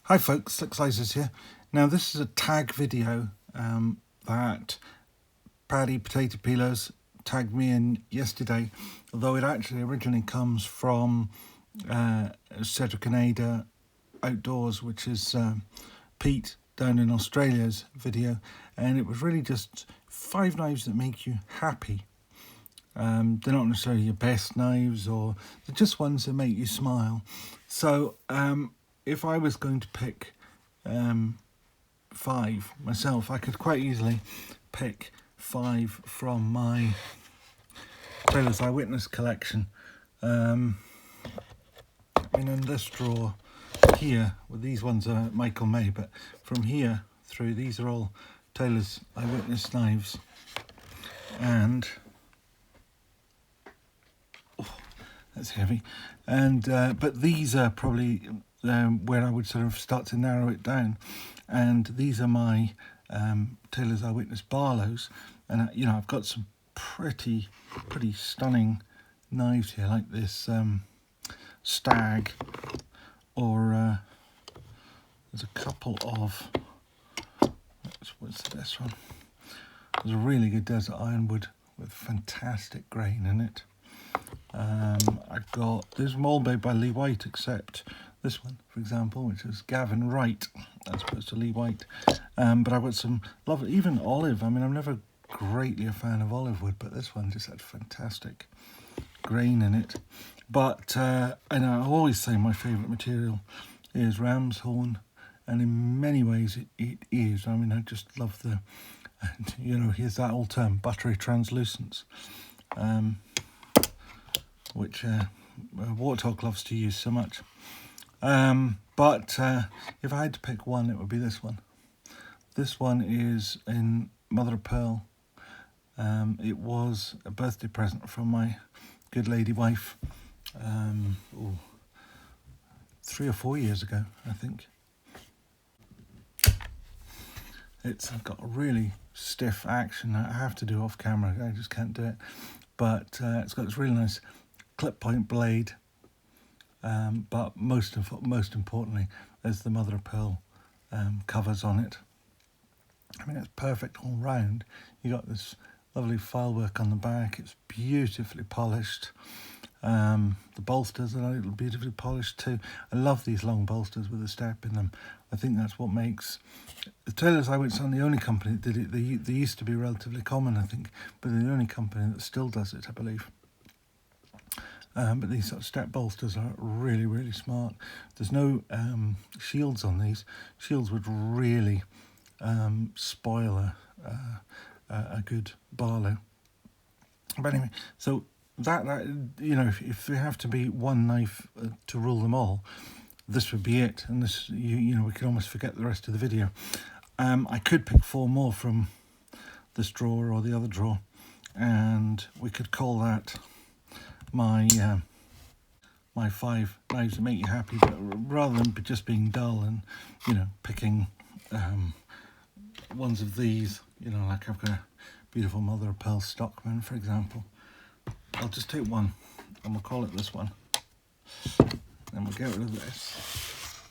Hi folks, Six Sizes here. Now this is a tag video that Paddy Potato Peelers tagged me in yesterday, although it actually originally comes from Cedric and Ada Outdoors, which is Pete down in Australia's video, and it was really just 5 knives that make you happy. They're not necessarily your best knives, or they're just ones that make you smile. So if I was going to pick 5 myself, I could quite easily pick 5 from my Taylor's Eyewitness collection. In this drawer here, well, these ones are Michael May, but from here through, these are all Taylor's Eyewitness knives. And that's heavy, and but these are probably where I would sort of start to narrow it down. And these are my Taylor's Eyewitness Barlows, and you know, I've got some pretty stunning knives here, like this Stag, or there's a couple of, what's this one? There's a really good desert ironwood with fantastic grain in it. I've got this mold made by Lee White, except this one, for example, which is Gavin Wright as opposed to Lee White. But I've got some lovely, even olive. I mean, I'm never greatly a fan of olive wood, but this one just had fantastic grain in it. But and I always say my favourite material is ram's horn, and in many ways it is. I mean, I just love the, you know, here's that old term, buttery translucence. Which Warthog loves to use so much. But if I had to pick one, it would be this one. This one is in mother of pearl. It was a birthday present from my good lady wife 3 or 4 years ago, I think. It's got a really stiff action I have to do off camera. I just can't do it. But it's got this really nice clip point blade, but most importantly, there's the mother of pearl covers on it. I mean, it's perfect all round. You got this lovely file work on the back. It's beautifully polished. The bolsters are beautifully polished too. I love these long bolsters with a step in them. I think that's what makes the Taylor's Eyewitness are the only company that did it. They used to be relatively common, I think, but they're the only company that still does it, I believe. But these sort of step bolsters are really smart. There's no shields on these. Shields would really spoil a good Barlow. But anyway, so that you know, if you have to be one knife to rule them all, this would be it. And this, you know, we could almost forget the rest of the video. I could pick 4 more from this drawer or the other drawer, and we could call that my 5 knives that make you happy. But rather than just being dull and, you know, picking ones of these, you know, like I've got a beautiful mother of pearl Stockman, for example, I'll just take one and we'll call it this one, and we'll get rid of this.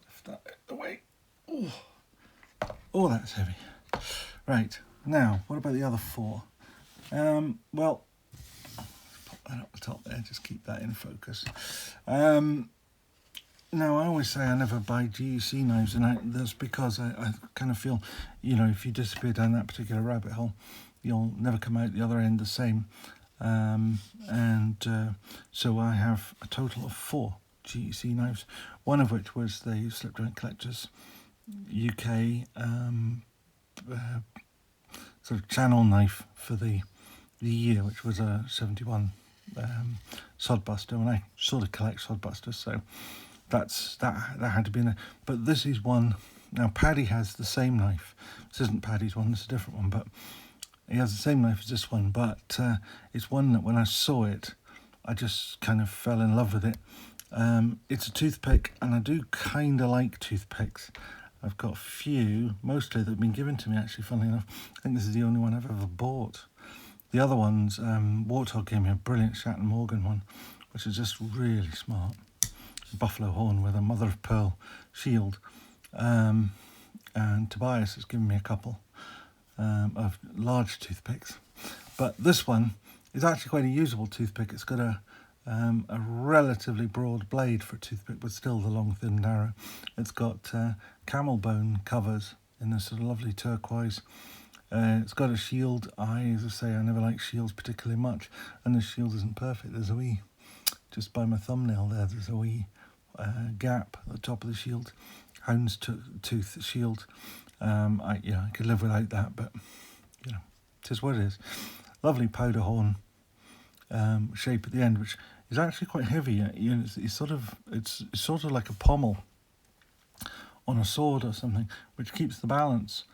Lift that away. Oh, that's heavy. Right, now what about the other 4? Well, pop that up the top there, just keep that in focus. Now, I always say I never buy GUC knives, and that's because I kind of feel, you know, if you disappear down that particular rabbit hole, you'll never come out the other end the same. So I have a total of 4 GUC knives, one of which was the Slip Joint Collectors UK sort of channel knife for the year, which was a 71 sodbuster, and I sort of collect sodbusters, so that had to be in there. But this is one. Now Paddy has the same knife. This isn't Paddy's one, this is a different one, but he has the same knife as this one. But it's one that when I saw it, I just kind of fell in love with it. It's a toothpick, and I do kind of like toothpicks. I've got a few, mostly that have been given to me, actually, funnily enough. I think this is the only one I've ever bought. The other ones, Warthog gave me a brilliant Shatton Morgan one, which is just really smart. buffalo horn with a mother of pearl shield. And Tobias has given me a couple of large toothpicks. But this one is actually quite a usable toothpick. It's got a relatively broad blade for a toothpick, but still the long, thin, narrow. It's got camel bone covers in this sort of lovely turquoise. It's got a shield. As I say, I never like shields particularly much, and the shield isn't perfect. There's a wee, just by my thumbnail there's a wee gap at the top of the shield. Hound's tooth shield. I could live without that, but you know, it is what it is. Lovely powder horn shape at the end, which is actually quite heavy. It's sort of like a pommel on a sword or something, which keeps the balance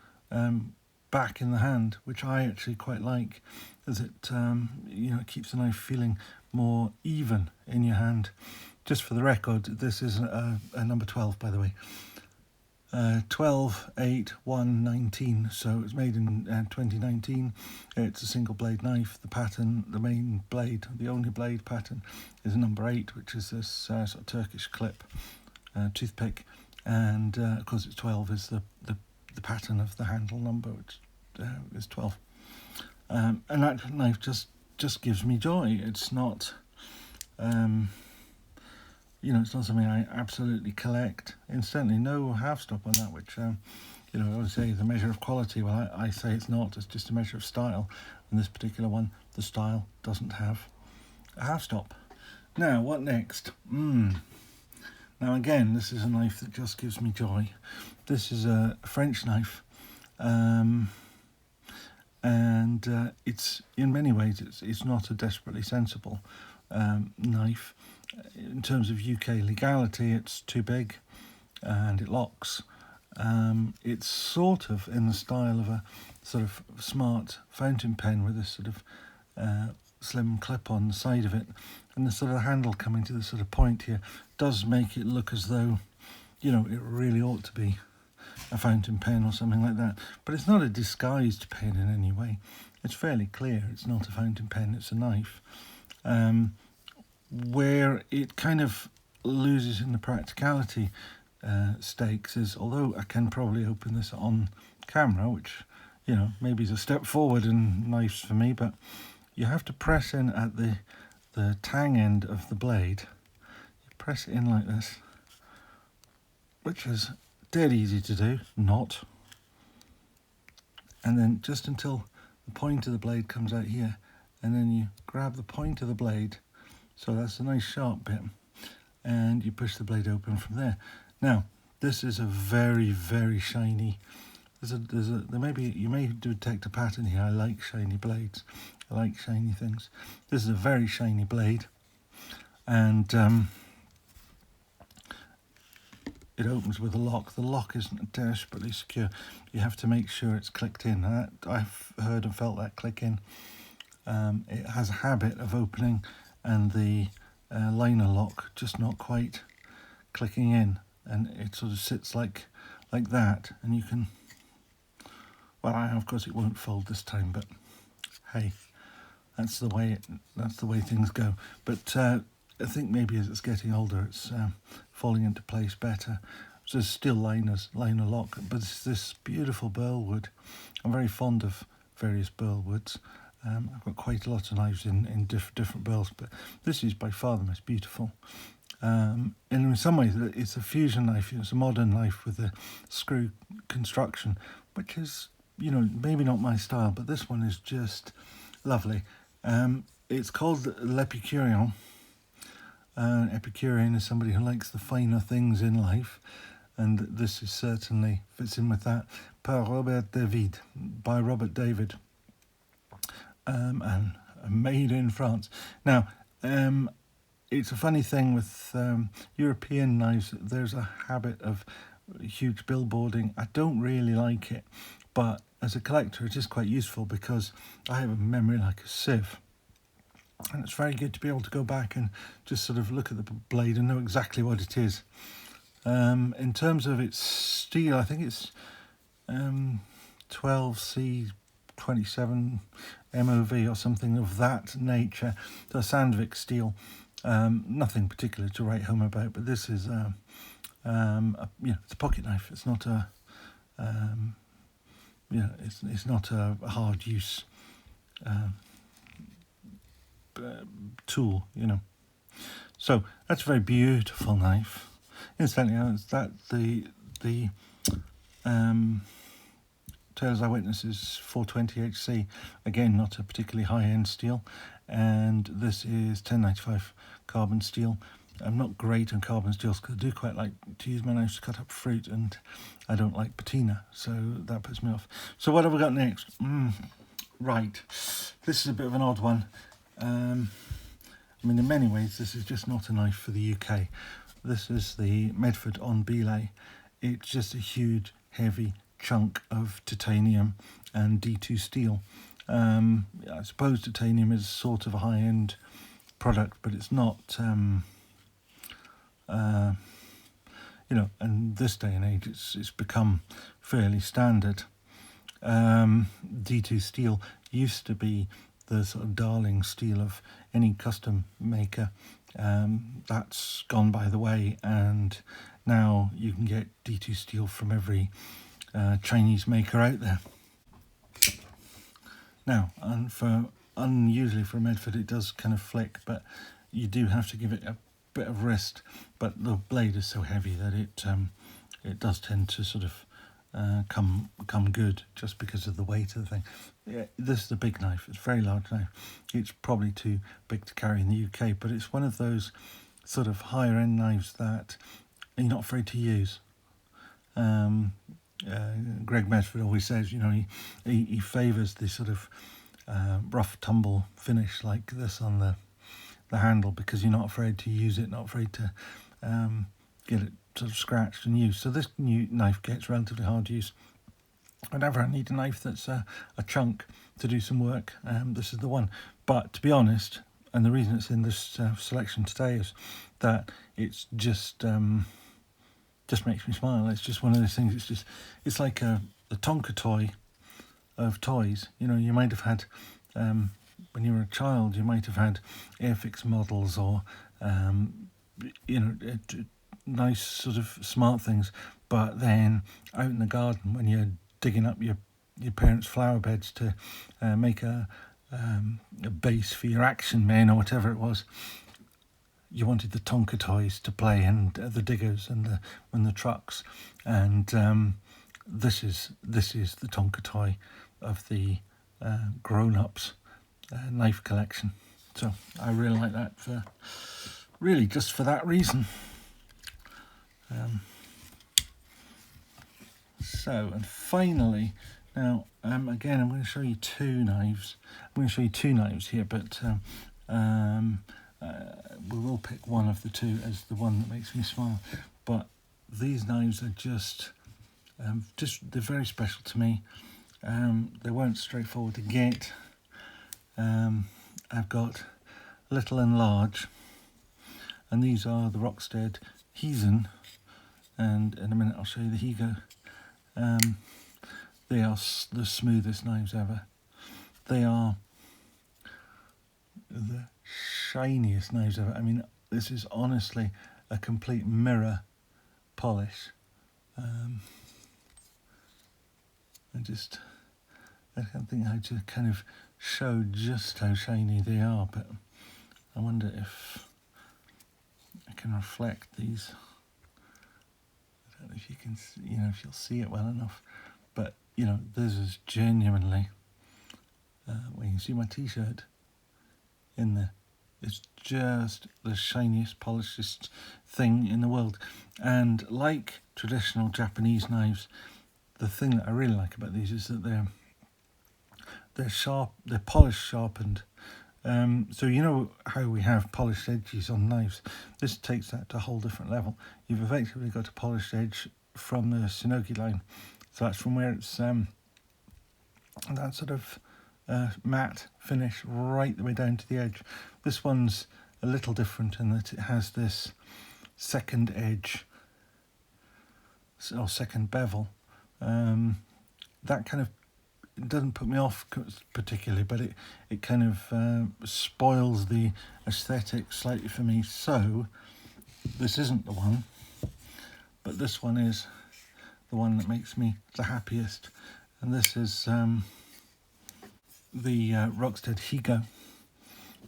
back in the hand, which I actually quite like, as it it keeps the knife feeling more even in your hand. Just for the record, this is a number 12, by the way. 12-8-1-19, so it's made in 2019. It's a single blade knife. The pattern, the main blade, the only blade pattern, is a number 8, which is this sort of Turkish clip toothpick, and of course it's 12 is the pattern of the handle number, which is 12. And that knife just gives me joy. It's not it's not something I absolutely collect. Incidentally, no half stop on that, which I would say is a measure of quality. Well, I say it's not. It's just a measure of style. And this particular one, the style doesn't have a half stop. Now, what next? Now, again, this is a knife that just gives me joy. This is a French knife, and it's in many ways it's not a desperately sensible knife. In terms of UK legality, it's too big and it locks. It's sort of in the style of a sort of smart fountain pen with this sort of slim clip on the side of it, and the sort of handle coming to the sort of point here does make it look as though it really ought to be a fountain pen or something like that. But it's not a disguised pen in any way. It's fairly clear it's not a fountain pen, it's a knife. Where it kind of loses in the practicality stakes is, although I can probably open this on camera, which maybe is a step forward in knives for me, but you have to press in at the tang end of the blade. You press it in like this, which is dead easy to do, not. And then just until the point of the blade comes out here, and then you grab the point of the blade. So that's a nice sharp bit, and you push the blade open from there. Now, this is a very, very shiny. You may detect a pattern here. I like shiny blades. I like shiny things. This is a very shiny blade, and it opens with a lock. The lock isn't desperately secure. You have to make sure it's clicked in. I've heard and felt that click in. It has a habit of opening, and the liner lock just not quite clicking in, and it sort of sits like that, and you can, well, of course it won't fold this time, but hey, that's the way things go. But I think maybe as it's getting older, it's falling into place better. So there's still liner lock, but it's this beautiful burl wood. I'm very fond of various burl woods. I've got quite a lot of knives in different burls, but this is by far the most beautiful. And in some ways, it's a fusion knife. It's a modern knife with a screw construction, which is, maybe not my style, but this one is just lovely. It's called l'Epicurian. Epicurean is somebody who likes the finer things in life, and this is certainly fits in with that. By Robert David. And made in France. Now, it's a funny thing with European knives. There's a habit of huge billboarding. I don't really like it, but as a collector, it is quite useful because I have a memory like a sieve. And it's very good to be able to go back and just sort of look at the blade and know exactly what it is. In terms of its steel, I think it's 12C 27 MOV or something of that nature. The Sandvik steel. Nothing particular to write home about, but this is it's a pocket knife. It's not a it's not a hard use tool, So that's a very beautiful knife. Incidentally, that the Taylor's Eyewitness is 420HC, again not a particularly high-end steel, and this is 1095 carbon steel. I'm not great on carbon steels because I do quite like to use my knives to cut up fruit, and I don't like patina, so that puts me off. So what have we got next? Right, this is a bit of an odd one. In many ways this is just not a knife for the UK. This is the Medford on Belay. It's just a huge heavy chunk of titanium and D2 steel. I suppose titanium is sort of a high-end product, but it's not, and this day and age it's become fairly standard. D2 steel used to be the sort of darling steel of any custom maker. That's gone by the way, and now you can get D2 steel from every Chinese maker out there. Now, unusually for a Medford, it does kind of flick, but you do have to give it a bit of rest. But the blade is so heavy that it does tend to sort of come good just because of the weight of the thing. Yeah, this is a big knife. It's a very large knife. It's probably too big to carry in the UK, but it's one of those sort of higher end knives that you're not afraid to use. Greg Medford always says, he favours the sort of rough tumble finish like this on the handle, because you're not afraid to use it, not afraid to get it sort of scratched and used. So this new knife gets relatively hard to use. Whenever I need a knife that's a chunk to do some work, this is the one. It's to be honest, and the reason it's in this selection today is that it's just makes me smile. It's just one of those things. It's like a Tonka toy of toys. You might have had when you were a child, you might have had Airfix models or nice sort of smart things, but then out in the garden when you're digging up your parents' flower beds to make a base for your action men or whatever it was, you wanted the Tonka toys to play, and the diggers and the trucks, and this is the Tonka toy of the grown-ups knife collection. So I really like that just for that reason. And finally, now again I'm going to show you two knives. I'm going to show you two knives here, but we will pick one of the two as the one that makes me smile. But these knives are just they're very special to me. They weren't straightforward to get. I've got little and large, and these are the Rockstead Heathen, and in a minute I'll show you the Higo. They are the smoothest knives ever. They are the shiniest knives ever. This is honestly a complete mirror polish. I can't think how to kind of show just how shiny they are, but I wonder if I can reflect these. I don't know if you can, if you'll see it well enough, but this is genuinely, when you see my t-shirt in there, it's just the shiniest, polishest thing in the world. And like traditional Japanese knives, the thing that I really like about these is that they're sharp, they're polished, sharpened. So how we have polished edges on knives, this takes that to a whole different level. You've effectively got a polished edge from the Shinogi line. So that's from where it's that sort of matte finish right the way down to the edge. This one's a little different in that it has this second edge, or second bevel. That kind of it doesn't put me off particularly, but it kind of spoils the aesthetic slightly for me. So this isn't the one, but this one is the one that makes me the happiest, and this is the Rockstead Higo,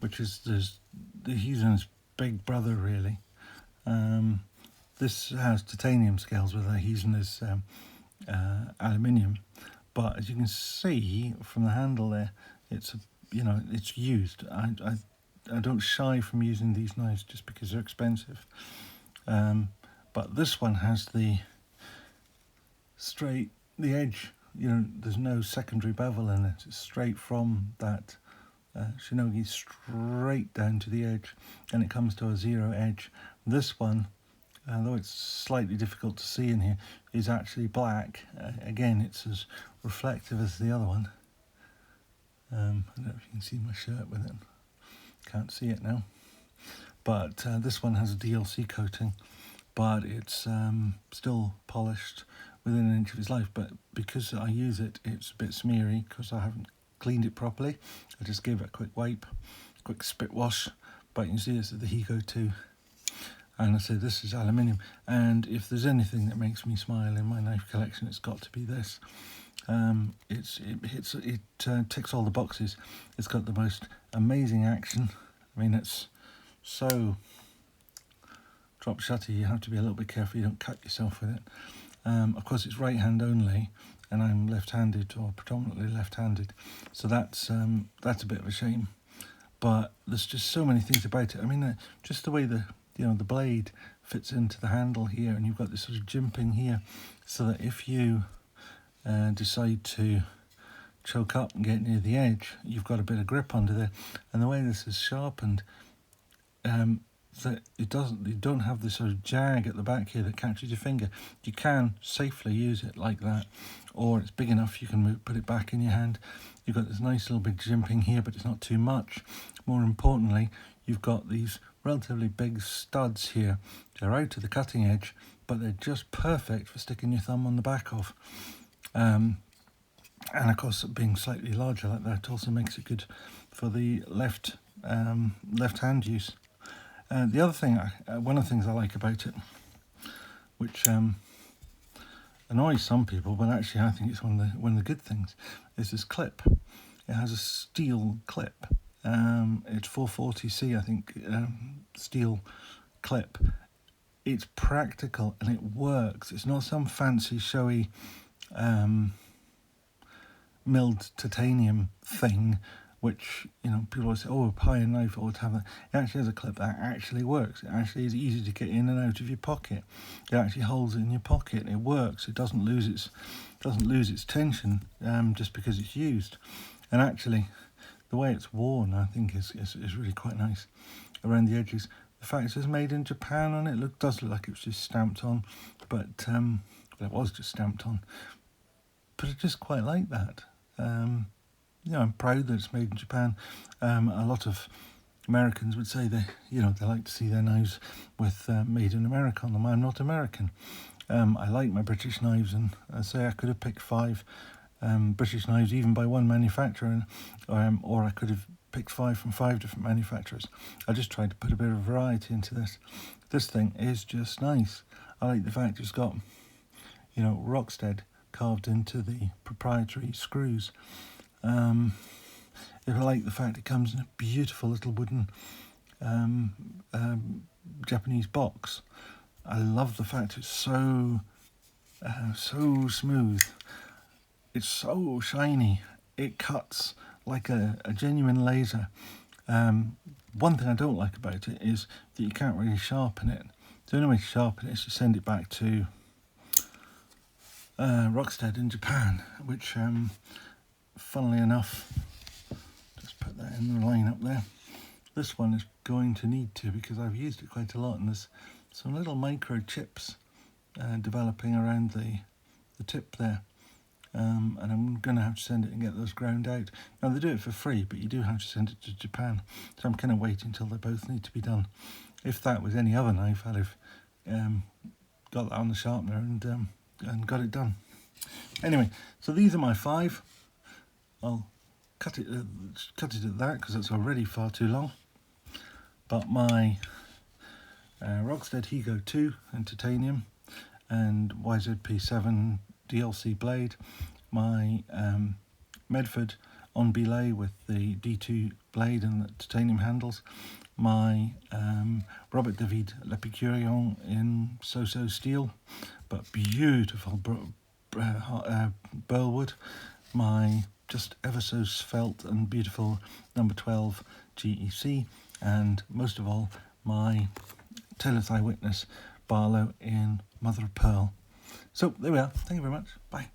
which is the Huson's big brother really. This has titanium scales with the Huson is aluminium, but as you can see from the handle there, it's it's used. I don't shy from using these knives just because they're expensive, but this one has the edge. There's no secondary bevel in it. It's straight from that shinogi straight down to the edge, and it comes to a zero edge. This one, although it's slightly difficult to see in here, is actually black. Again, it's as reflective as the other one. I don't know if you can see my shirt with it. Can't see it now. But this one has a DLC coating, but it's still polished within an inch of its life. But because I use it, it's a bit smeary because I haven't cleaned it properly. I just gave it a quick wipe, quick spit wash. But you can see this is the Higo 2. And I say this is aluminium, and if there's anything that makes me smile in my knife collection, it's got to be this. It ticks all the boxes. It's got the most amazing action. I mean, it's so drop shutter. You have to be a little bit careful you don't cut yourself with it. Of course, it's right hand only, and I'm left-handed, or predominantly left-handed, so that's a bit of a shame. But there's just so many things about it. I mean, just the way the blade fits into the handle here, and you've got this sort of jimping here, so that if you decide to choke up and get near the edge, you've got a bit of grip under there. And the way this is sharpened, that you don't have this sort of jag at the back here that catches your finger. You can safely use it like that, or it's big enough you can put it back in your hand. You've got this nice little bit jimping here, but it's not too much. More importantly, you've got these relatively big studs here. They're out to the cutting edge, but they're just perfect for sticking your thumb on the back of. And of course, being slightly larger like that also makes it good for the left hand use. The other thing, one of the things I like about it, which annoys some people, but actually I think it's one of the good things, is this clip. It has a steel clip. It's 440C, I think, steel clip. It's practical and it works. It's not some fancy, showy milled titanium thing, which people always say, oh, a pie and knife ought to have that. It actually has a clip that actually works. It actually is easy to get in and out of your pocket. It actually holds it in your pocket. It works. It doesn't lose its tension just because it's used. And actually, the way it's worn, I think, is really quite nice around the edges. The fact it says made in Japan on it does look like it was just stamped on, but it was just stamped on. But I just quite like that. I'm proud that it's made in Japan. A lot of Americans would say they like to see their knives with made in America on them. I'm not American. I like my British knives, and I say I could have picked 5 British knives even by one manufacturer, or I could have picked 5 from 5 different manufacturers. I just tried to put a bit of variety into this. This thing is just nice. I like the fact it's got Rockstead carved into the proprietary screws. I like the fact it comes in a beautiful little wooden Japanese box. I love the fact it's so smooth. It's so shiny. It cuts like a genuine laser. One thing I don't like about it is that you can't really sharpen it. The only way to sharpen it is to send it back to Rockstead in Japan, which funnily enough, just put that in the line up there. This one is going to need to, because I've used it quite a lot, and there's some little microchips developing around the tip there. And I'm going to have to send it and get those ground out. Now, they do it for free, but you do have to send it to Japan. So I'm kind of waiting until they both need to be done. If that was any other knife, I'd have got that on the sharpener and got it done. Anyway, so these are my 5. I'll cut it at that because it's already far too long. But my Rockstead Hego 2 in titanium and YZP7 DLC blade, my Medford on belay with the D2 blade and the titanium handles, my Robert David L'Epicurion in so-so steel, but beautiful burlwood, my just ever so svelte and beautiful number 12 GEC, and most of all my Taylor's Eyewitness Barlow in mother of pearl. So there we are. Thank you very much. Bye.